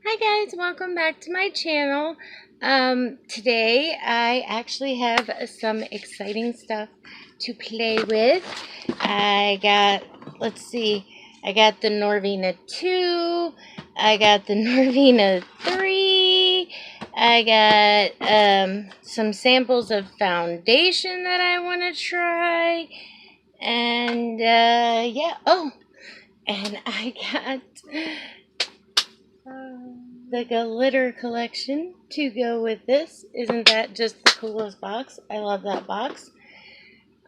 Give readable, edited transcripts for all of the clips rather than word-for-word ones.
Hi guys, welcome back to my channel. Today I actually have some exciting stuff to play with. I got the Norvina 2, I got the Norvina 3, I got some samples of foundation that I want to try, and yeah, and I got the glitter collection to go with this. Isn't that just the coolest box? I love that box.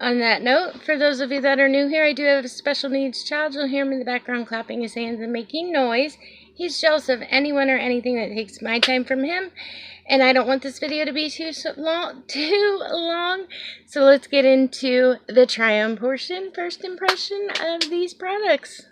On that note, for those of you that are new here, I do have a special needs child. You'll hear him in the background clapping his hands and making noise. He's jealous of anyone or anything that takes my time from him, and I don't want this video to be too long. So let's get into the try-on portion. First impression of these products.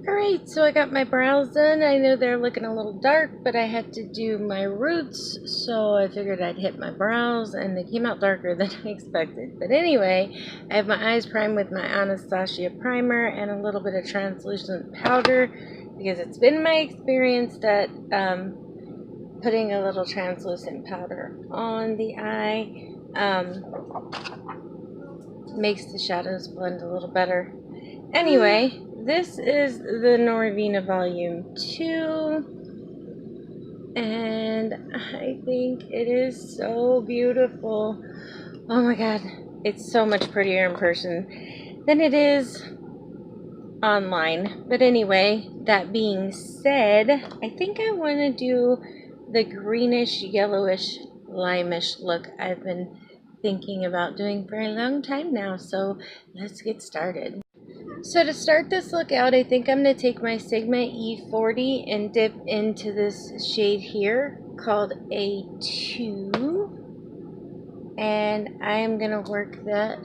Alright, so I got my brows done. I know they're looking a little dark, but I had to do my roots, so I figured I'd hit my brows, and they came out darker than I expected. But anyway, I have my eyes primed with my Anastasia primer and a little bit of translucent powder, because it's been my experience that putting a little translucent powder on the eye makes the shadows blend a little better. Anyway, this is the Norvina Volume 2, and I think it is so beautiful. Oh my god, it's so much prettier in person than it is online. But anyway, that being said, I think I want to do the greenish, yellowish, limeish look I've been thinking about doing for a long time now, so let's get started. So to start this look out, I think I'm going to take my Sigma E40 and dip into this shade here called A2. And I am going to work that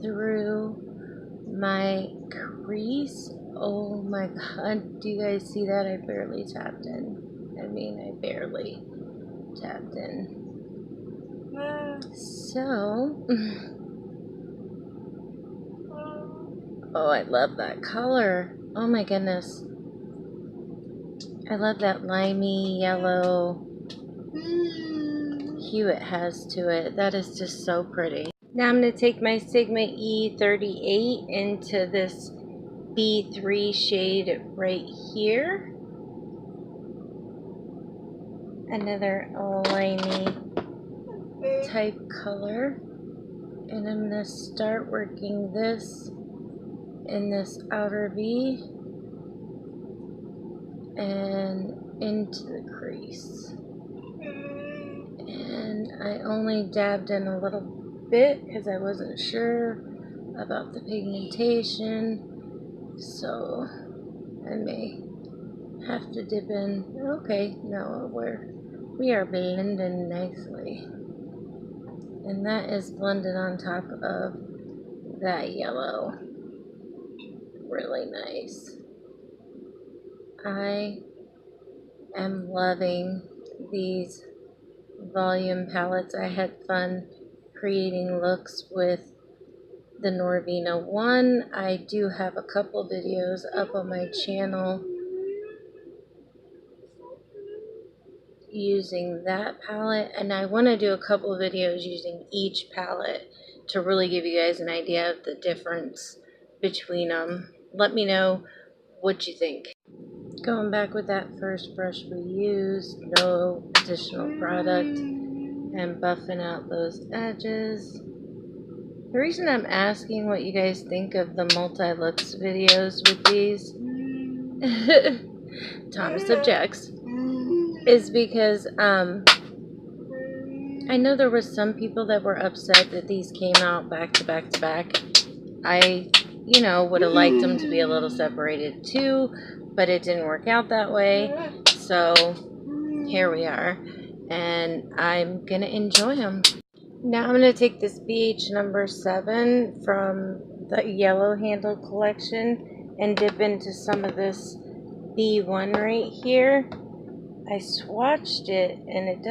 through my crease. Oh my god, do you guys see that? I barely tapped in. I barely tapped in. So... oh, I love that color. Oh my goodness. I love that limey yellow hue it has to it. That is just so pretty. Now I'm going to take my Sigma E38 into this B3 shade right here. Another limey type color. And I'm going to start working this in this outer V and into the crease. And I only dabbed in a little bit because I wasn't sure about the pigmentation, so I may have to dip in. Okay, no, we are blending nicely, and that is blended on top of that yellow. Really nice. I am loving these volume palettes. I had fun creating looks with the Norvina 1. I do have a couple videos up on my channel using that palette, and I want to do a couple of videos using each palette to really give you guys an idea of the difference between them. Let me know what you think. Going back with that first brush we used, no additional product, and buffing out those edges. The reason I'm asking what you guys think of the multi-looks videos with these, Thomas objects, is because I know there was some people that were upset that these came out back to back to back. I, would have liked them to be a little separated too, but it didn't work out that way. So here we are, and I'm gonna enjoy them. Now I'm gonna take this BH number 7 from the Yellow Handle collection and dip into some of this B1 right here. I swatched it, and it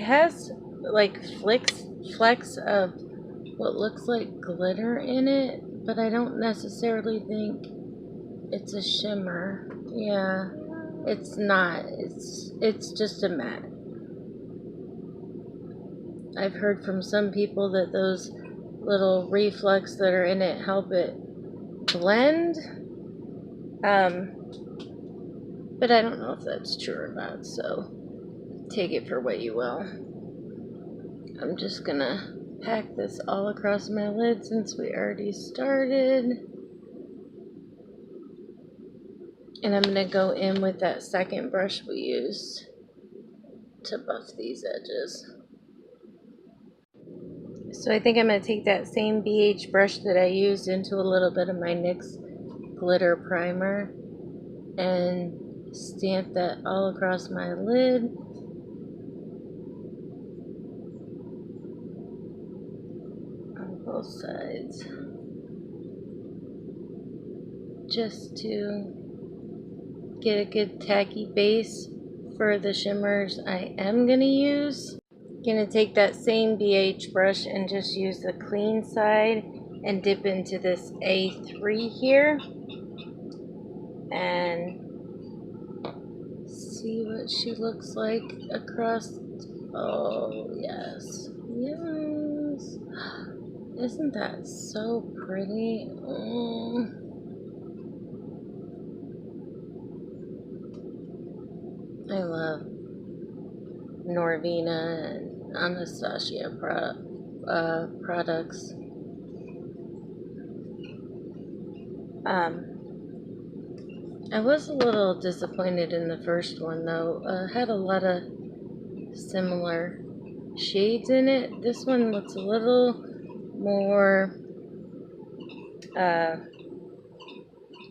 has like flecks of what looks like glitter in it, but I don't necessarily think it's a shimmer. Yeah, It's not. It's just a matte. I've heard from some people that those little reflex that are in it help it blend. But I don't know if that's true or not, so take it for what you will. I'm just gonna pack this all across my lid since we already started. And I'm gonna go in with that second brush we used to buff these edges. So I think I'm gonna take that same BH brush that I used into a little bit of my NYX glitter primer and stamp that all across my lid. On both sides. Just to get a good tacky base for the shimmers I am going to use. Going to take that same BH brush and just use the clean side and dip into this A3 here and see what she looks like across. Oh yes, yes, isn't that so pretty? Oh. I love Norvina and Anastasia products. I was a little disappointed in the first one though. Had a lot of similar shades in it. This one looks a little more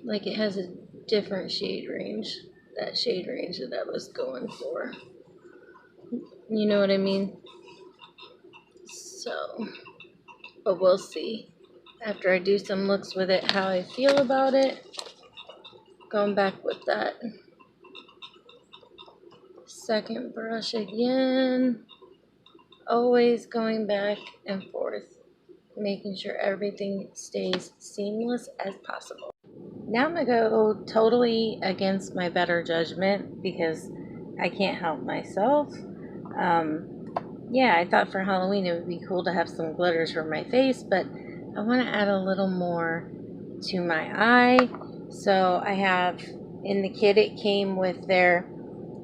like it has a different shade range. That shade range that I was going for. You know what I mean? So, but we'll see. After I do some looks with it, how I feel about it. Going back with that second brush again. Always going back and forth, making sure everything stays seamless as possible. Now I'm going to go totally against my better judgment because I can't help myself. Yeah, I thought for Halloween it would be cool to have some glitters for my face, but I want to add a little more to my eye. So I have, in the kit it came with their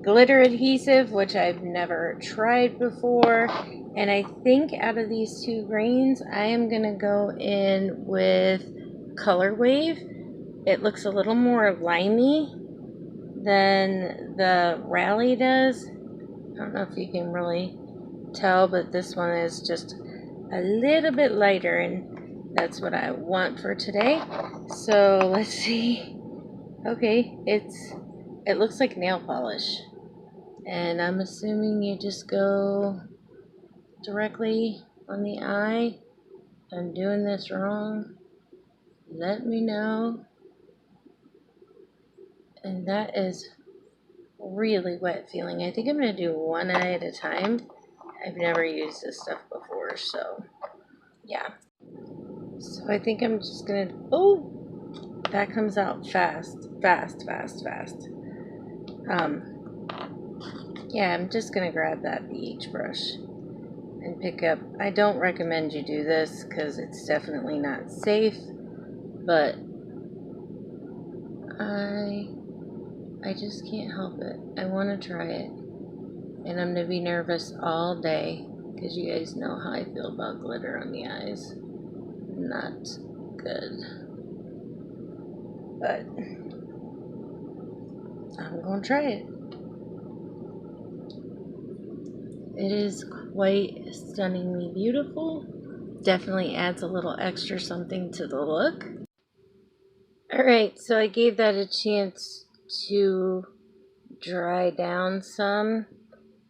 glitter adhesive, which I've never tried before. And I think out of these two grains, I am going to go in with Color Wave. It looks a little more limey than the Rally does. I don't know if you can really tell, but this one is just a little bit lighter, and that's what I want for today. So let's see. Okay, it looks like nail polish, and I'm assuming you just go directly on the eye. If I'm doing this wrong, let me know. And that is really wet feeling. I think I'm going to do one eye at a time. I've never used this stuff before, so yeah. So I think I'm just going to, oh, that comes out fast. Yeah, I'm just going to grab that BH brush and pick up. I don't recommend you do this because it's definitely not safe, but I just can't help it. I want to try it, and I'm going to be nervous all day because you guys know how I feel about glitter on the eyes. Not good, but I'm going to try it. It is quite stunningly beautiful. Definitely adds a little extra something to the look. Alright, so I gave that a chance to dry down some,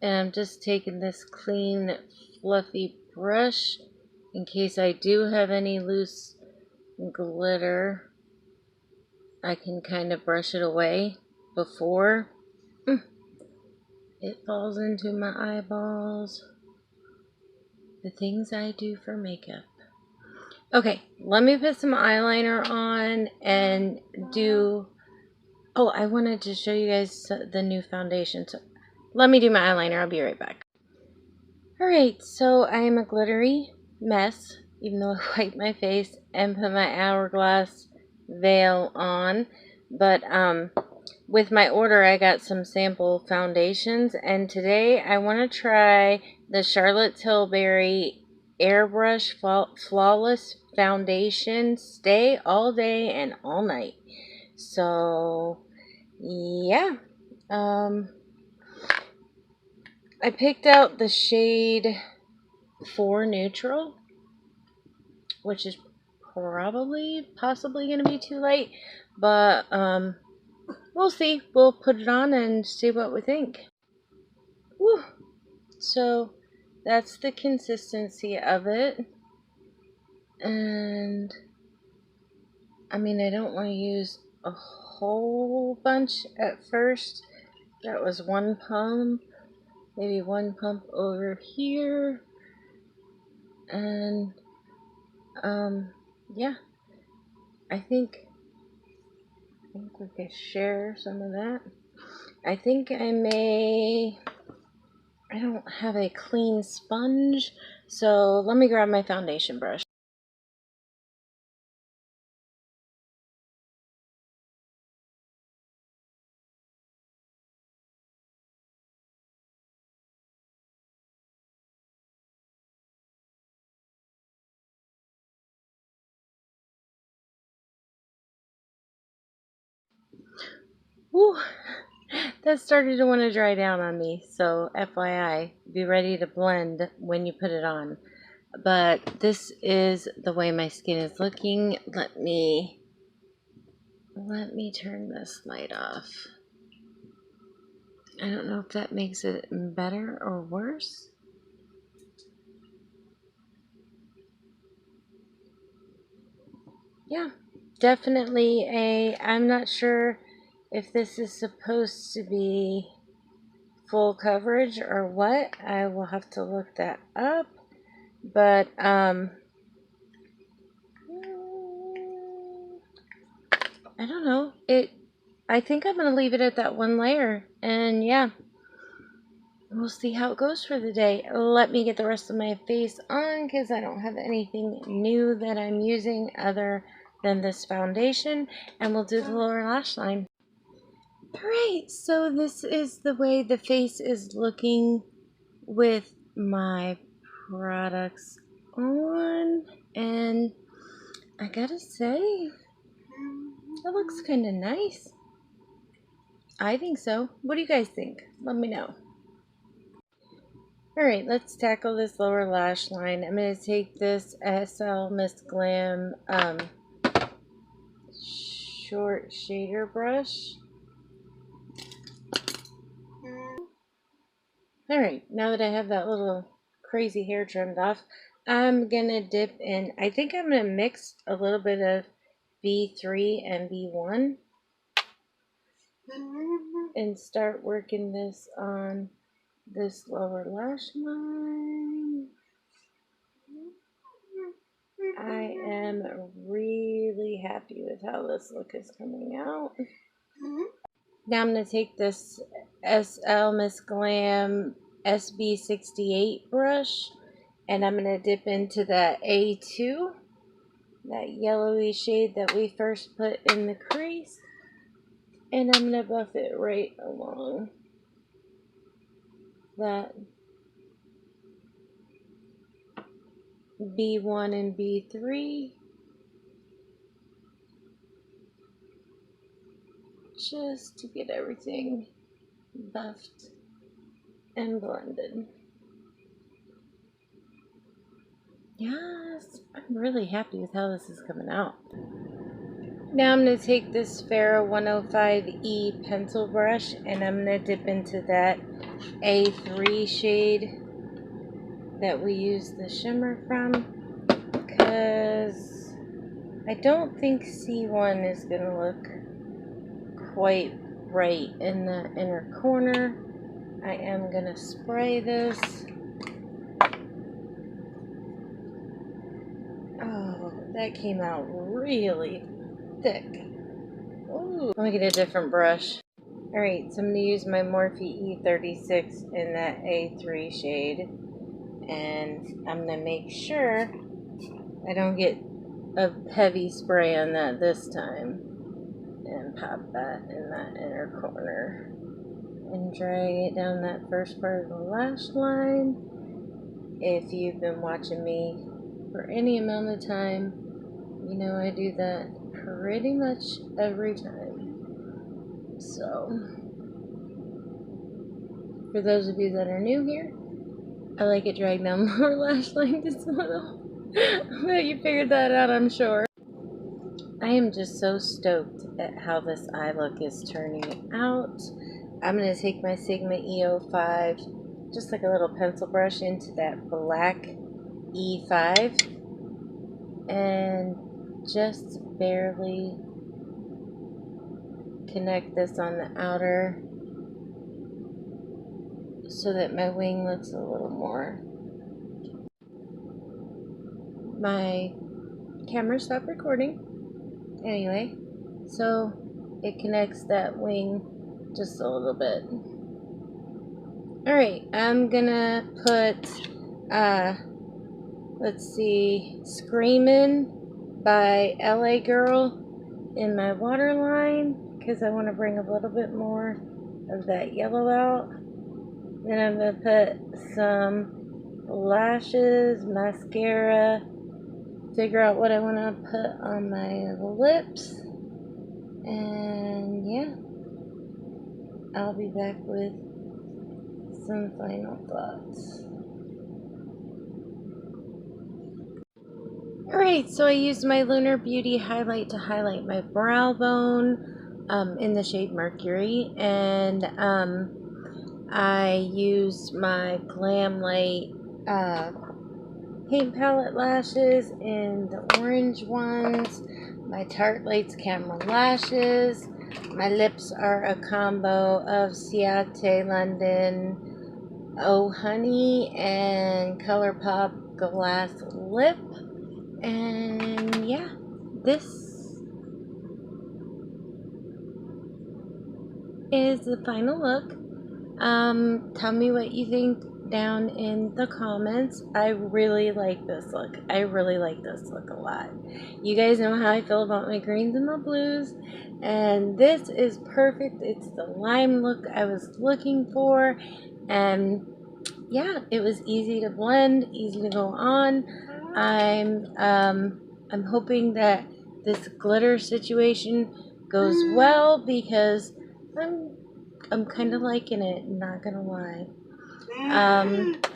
and I'm just taking this clean fluffy brush in case I do have any loose glitter. I can kind of brush it away before it falls into my eyeballs. The things I do for makeup. Okay, let me put some eyeliner on and do Oh, I wanted to show you guys the new foundation. So let me do my eyeliner. I'll be right back. Alright, so I am a glittery mess, even though I wiped my face and put my hourglass veil on. But with my order, I got some sample foundations, and today I want to try the Charlotte Tilbury Airbrush Flawless Foundation Stay All Day and All Night. So, yeah. I picked out the shade 4 Neutral, which is possibly going to be too light, but we'll see. We'll put it on and see what we think. Woo. So that's the consistency of it, and I mean, I don't want to use a whole bunch at first. That was one pump, maybe one pump over here, and yeah, I think we could share some of that. I think I don't have a clean sponge, so let me grab my foundation brush. Woo! That started to want to dry down on me, so FYI, be ready to blend when you put it on. But this is the way my skin is looking. Let me turn this light off. I don't know if that makes it better or worse. Yeah, definitely I'm not sure if this is supposed to be full coverage or what. I will have to look that up. But I don't know. I think I'm gonna leave it at that one layer, and yeah, we'll see how it goes for the day. Let me get the rest of my face on because I don't have anything new that I'm using other than this foundation, and we'll do the lower lash line. Alright, so this is the way the face is looking with my products on, and I gotta say, it looks kind of nice. I think so. What do you guys think? Let me know. Alright, let's tackle this lower lash line. I'm going to take this SL Miss Glam short shader brush. Alright, now that I have that little crazy hair trimmed off, I'm going to dip in. I think I'm going to mix a little bit of B3 and B1 and start working this on this lower lash line. I am really happy with how this look is coming out. Now I'm going to take this SL Miss Glam SB68 brush, and I'm going to dip into that A2, that yellowy shade that we first put in the crease, and I'm going to buff it right along that B1 and B3, just to get everything buffed and blended. Yes, I'm really happy with how this is coming out. Now I'm going to take this Farrah 105E pencil brush, and I'm going to dip into that A3 shade that we use the shimmer from, because I don't think C1 is going to look quite right in the inner corner. I am going to spray this. Oh, that came out really thick. Ooh, let me get a different brush. Alright, so I'm going to use my Morphe E36 in that A3 shade. And I'm going to make sure I don't get a heavy spray on that this time. And pop that in that inner corner. And drag it down that first part of the lash line. If you've been watching me for any amount of time, you know I do that pretty much every time. So, for those of you that are new here, I like it dragged down more lash line just a little. But you figured that out, I'm sure. I am just so stoked at how this eye look is turning out. I'm going to take my Sigma E05, just like a little pencil brush, into that black E5 and just barely connect this on the outer so that my wing looks a little more. My camera stopped recording anyway, so it connects that wing just a little bit. Alright, I'm gonna put let's see, Screamin' by LA Girl in my waterline because I want to bring a little bit more of that yellow out. Then I'm going to put some lashes, mascara, figure out what I want to put on my lips, and yeah, I'll be back with some final thoughts. Alright, so I used my Lunar Beauty highlight to highlight my brow bone in the shade Mercury, and I used my Glam Light paint palette lashes in the orange ones, my Tarte Lights Camera lashes. My lips are a combo of Ciate London Oh Honey and ColourPop Glass Lip. And yeah, this is the final look. Tell me what you think down in the comments. I really like this look. I really like this look a lot. You guys know how I feel about my greens and my blues, and this is perfect. It's the lime look I was looking for, and yeah, it was easy to blend, easy to go on. I'm hoping that this glitter situation goes well because I'm kind of liking it, not gonna lie.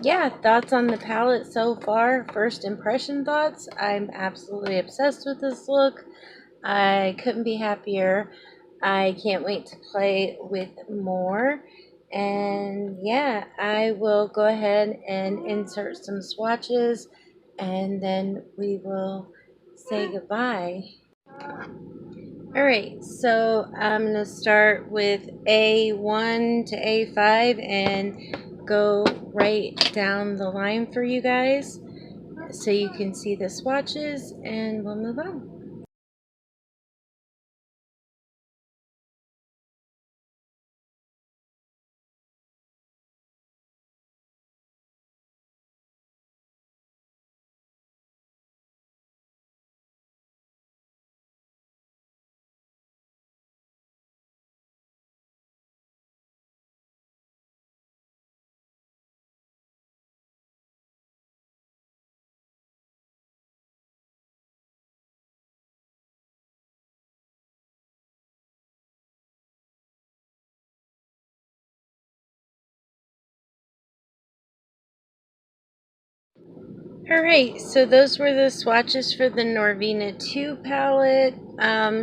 Yeah, thoughts on the palette so far. First impression thoughts. I'm absolutely obsessed with this look. I couldn't be happier. I can't wait to play with more. And yeah, I will go ahead and insert some swatches, and then we will say goodbye. Alright, so I'm going to start with A1 to A5 and go right down the line for you guys so you can see the swatches, and we'll move on. Alright, so those were the swatches for the Norvina 2 palette.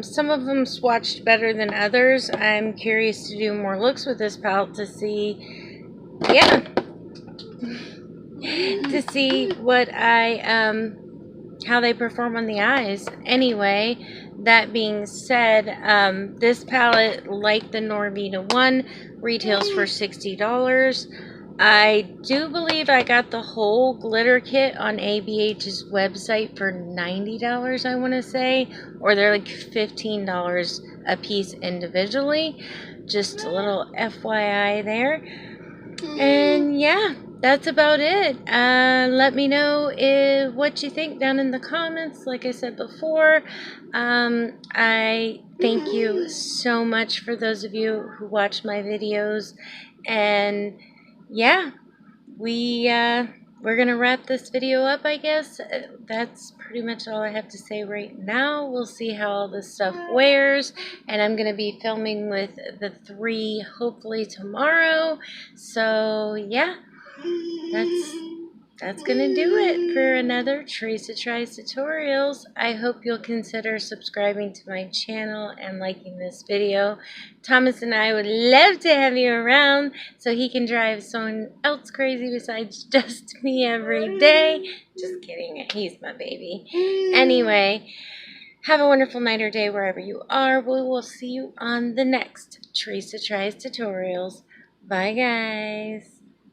Some of them swatched better than others. I'm curious to do more looks with this palette to see, yeah, to see what how they perform on the eyes. Anyway, that being said, this palette, like the Norvina 1, retails for $60. I do believe I got the whole glitter kit on ABH's website for $90, I want to say, or they're like $15 a piece individually. Just a little FYI there. And yeah, that's about it. Let me know what you think down in the comments. Like I said before, I thank you so much for those of you who watch my videos. And yeah, we're gonna wrap this video up, I guess. That's pretty much all I have to say right now. We'll see how all this stuff wears, and I'm gonna be filming with the 3 hopefully tomorrow. So yeah, that's gonna do it for another Teresa Tries Tutorials. I hope you'll consider subscribing to my channel and liking this video. Thomas and I would love to have you around so he can drive someone else crazy besides just me every day. Just kidding, he's my baby. Anyway, have a wonderful night or day wherever you are. We will see you on the next Teresa Tries Tutorials. Bye, guys.